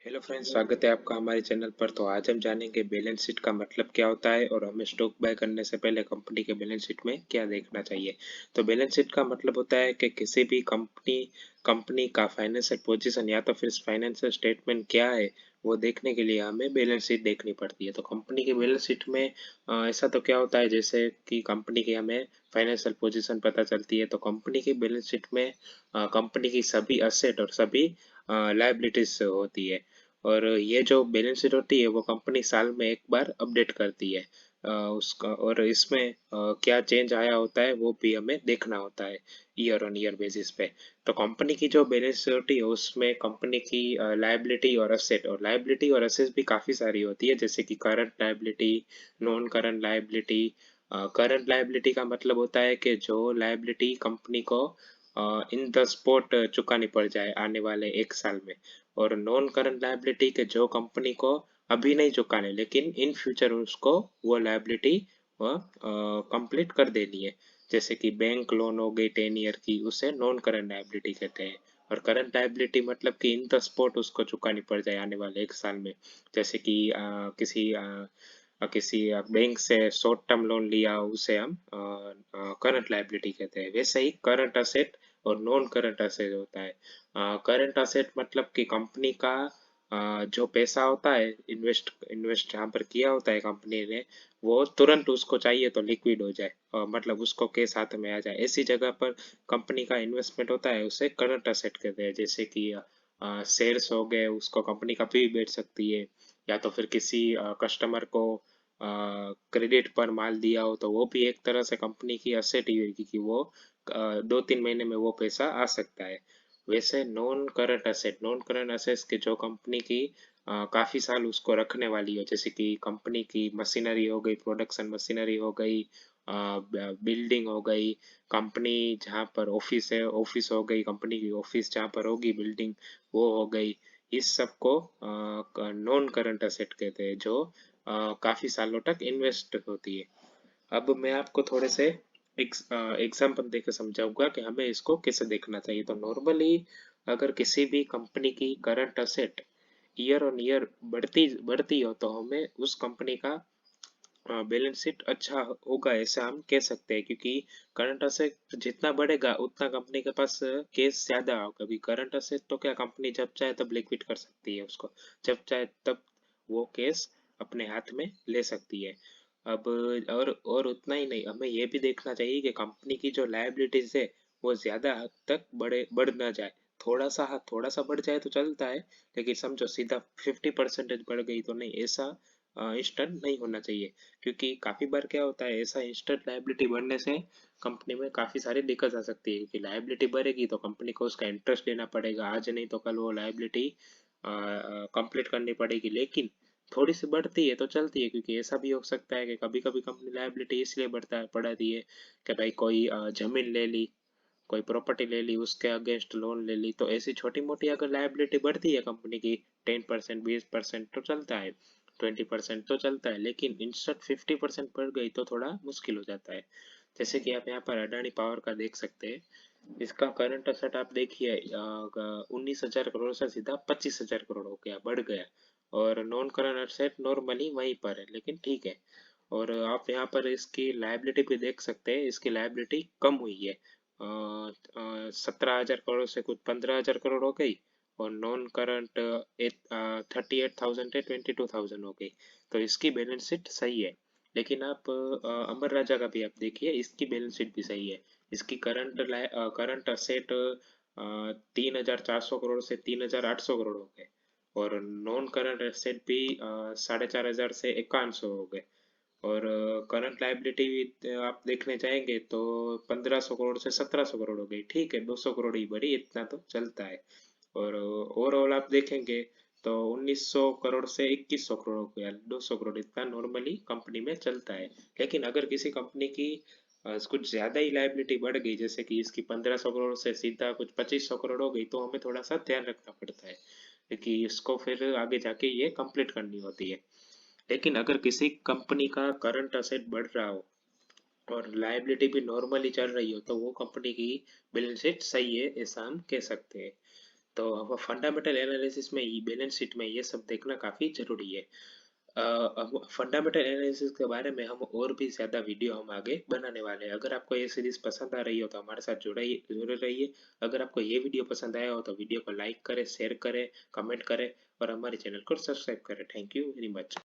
Hello friends, स्वागत है आपका हमारे चैनल पर। तो आज हम जानेंगे बैलेंस शीट का मतलब क्या होता है और हमें स्टॉक बाय करने से पहले कंपनी के बैलेंस शीट में क्या देखना चाहिए। तो बैलेंस शीट का मतलब होता है कि किसी भी कंपनी का फाइनेंशियल पोजीशन या तो फिर फाइनेंशियल स्टेटमेंट क्या है वो देखने के लिए हमें बैलेंस शीट देखनी पड़ती है। तो कंपनी की बैलेंस शीट में ऐसा तो क्या होता है, जैसे कि कंपनी की हमें फाइनेंशियल पोजीशन पता चलती है। तो कंपनी की बैलेंस शीट में कंपनी की सभी असेट और सभी लायबिलिटीज होती है। और ये जो बैलेंस शीट होती है वो कंपनी साल में एक बार अपडेट करती है। उसका और इसमें क्या चेंज आया होता है वो भी हमें देखना होता है ईयर ऑन ईयर बेसिस पे। तो कंपनी की जो बैलेंस शीट होती है उसमें कंपनी की लायबिलिटी और असेट भी काफ़ी सारी होती है, जैसे कि current liability, non current liability. Current liability का मतलब होता है कि जो लायबिलिटी कंपनी को इन द स्पॉट चुकानी पड़ जाए आने वाले एक साल में। और नॉन करंट लायबिलिटी के जो कंपनी को अभी नहीं चुकाने लेकिन इन फ्यूचर उसको वो लायबिलिटी कंप्लीट कर देनी है, जैसे कि बैंक लोन हो गई 10 ईयर की, उसे नॉन करंट लायबिलिटी कहते हैं। और करंट लायबिलिटी मतलब कि इन द स्पॉट उसको चुकानी पड़ जाए आने वाले एक साल में, जैसे कि किसी बैंक से शॉर्ट टर्म लोन लिया उसे हम करंट लायबिलिटी कहते हैं। वैसे ही करंट असेट और नॉन करंट असेट होता है। करंट असेट मतलब कि कंपनी का जो पैसा होता है, इन्वेस्ट इन्वेस्ट जहाँ पर किया होता है कंपनी ने, वो तुरंत उसको चाहिए तो लिक्विड हो जाए, मतलब उसको केस हाथ में आ जाए, ऐसी जगह पर कंपनी का इन्वेस्टमेंट होता है, उसे करंट असेट कहते हैं। जैसे कि शेयर्स हो गए, उसको कंपनी कभी भी बेच सकती है। या तो फिर किसी कस्टमर को क्रेडिट पर माल दिया हो तो वो भी एक तरह से कंपनी की असेट ही होगी कि वो 2-3 महीने में वो पैसा आ सकता है। वैसे नॉन करंट असेट्स के जो कंपनी की काफी साल उसको रखने वाली हो, जैसे कि कंपनी की मशीनरी हो गई, प्रोडक्शन मशीनरी हो गई, बिल्डिंग हो गई, कंपनी जहाँ पर ऑफिस है, ऑफिस हो गई, कंपनी की ऑफिस जहाँ पर होगी बिल्डिंग, वो हो गई। इस सब को नॉन करंट असेट कहते हैं, जो काफी सालों तक इन्वेस्ट होती है। अब मैं आपको थोड़े से एग्जाम्पल देकर समझाऊंगा कि हमें इसको कैसे देखना चाहिए। तो नॉर्मली अगर किसी भी कंपनी की current asset year on year बढ़ती बढ़ती हो तो हमें उस कंपनी का बैलेंस शीट अच्छा होगा ऐसा हम कह सकते हैं, क्योंकि करंट असेट जितना बढ़ेगा उतना कंपनी के पास केस ज्यादा होगा। क्योंकि करंट असेट तो क्या, कंपनी जब चाहे तब लिक्विड कर सकती है उसको, जब चाहे तब वो केस अपने हाथ में ले सकती है। अब और उतना ही नहीं, हमें ये भी देखना चाहिए कि कंपनी की जो लायबिलिटीज है वो ज्यादा हद तक बढ़ ना जाए। थोड़ा सा बढ़ जाए तो चलता है, लेकिन समझो सीधा 50% बढ़ गई तो नहीं, ऐसा इंस्टेंट नहीं होना चाहिए। क्योंकि काफी बार क्या होता है, ऐसा इंस्टेंट लायबिलिटी बढ़ने से कंपनी में काफी सारी दिक्कत आ सकती है। क्योंकि लायबिलिटी बढ़ेगी तो कंपनी को उसका इंटरेस्ट देना पड़ेगा, आज नहीं तो कल वो लायबिलिटी कंप्लीट करनी पड़ेगी। लेकिन थोड़ी सी बढ़ती है तो चलती है, क्योंकि ऐसा भी हो सकता है कि कभी कभी कंपनी लायबिलिटी इसलिए बढ़ाती है कि भाई कोई जमीन ले ली, कोई प्रॉपर्टी ले ली, उसके अगेंस्ट लोन ले ली, तो ऐसी छोटी मोटी अगर लायबिलिटी बढ़ती है कंपनी की 10%, 20% तो चलता है, 20% तो चलता है। लेकिन इंस्टेंट 50% बढ़ गई तो थोड़ा मुश्किल हो जाता है। जैसे कि आप यहाँ पर अडानी पावर का देख सकते हैं। इसका करंट असेट आप देखिए, 19,000 करोड़ से सीधा 25,000 करोड़ हो गया, बढ़ गया। और नॉन करंट असेट नॉर्मली वहीं पर है, लेकिन ठीक है। और आप यहाँ पर इसकी लायबिलिटी भी देख सकते हैं, इसकी लायबिलिटी कम हुई है, 17,000 करोड़ से कुछ 15,000 करोड़ हो गई। और नॉन करंट 38,000 से 22,000 हो गई। तो इसकी बैलेंस शीट सही है। लेकिन आप अमर राजा का भी आप देखिए, इसकी बैलेंस शीट भी सही है। इसकी करंट असेट 3,400 करोड़ से 3,800 करोड़ हो गए। और नॉन करंट एसेट भी 4,500 से 5,100 हो गए। और करंट लायबिलिटी आप देखने जाएंगे तो 1,500 करोड़ से 1,700 करोड़ हो गई। ठीक है, 200 करोड़ ही बढ़ी, इतना तो चलता है। और ओवरऑल आप देखेंगे तो 1,900 करोड़ से 2,100 करोड़ हो गया, 200 करोड़ इतना नॉर्मली कंपनी में चलता है। लेकिन अगर किसी कंपनी की कुछ ज्यादा ही लायबिलिटी बढ़ गई, जैसे कि इसकी 1,500 करोड़ से सीधा कुछ 2,500 करोड़ हो गई, तो हमें थोड़ा सा ध्यान रखना पड़ता है, क्योंकि इसको फिर आगे जाके ये कंप्लीट करनी होती है। लेकिन अगर किसी कंपनी का करंट असेट बढ़ रहा हो और लायबिलिटी भी नॉर्मली चल रही हो तो वो कंपनी की बैलेंस शीट सही है ऐसा हम कह सकते हैं। तो अब फंडामेंटल एनालिसिस में बैलेंस शीट में ये सब देखना काफ़ी ज़रूरी है। अब फंडामेंटल एनालिसिस के बारे में हम और भी ज़्यादा वीडियो हम आगे बनाने वाले हैं। अगर आपको ये सीरीज़ पसंद आ रही हो तो हमारे साथ जुड़े रहिए। अगर आपको ये वीडियो पसंद आया हो तो वीडियो को लाइक करें, शेयर करें, कमेंट करें और हमारे चैनल को सब्सक्राइब करें। Thank you very much.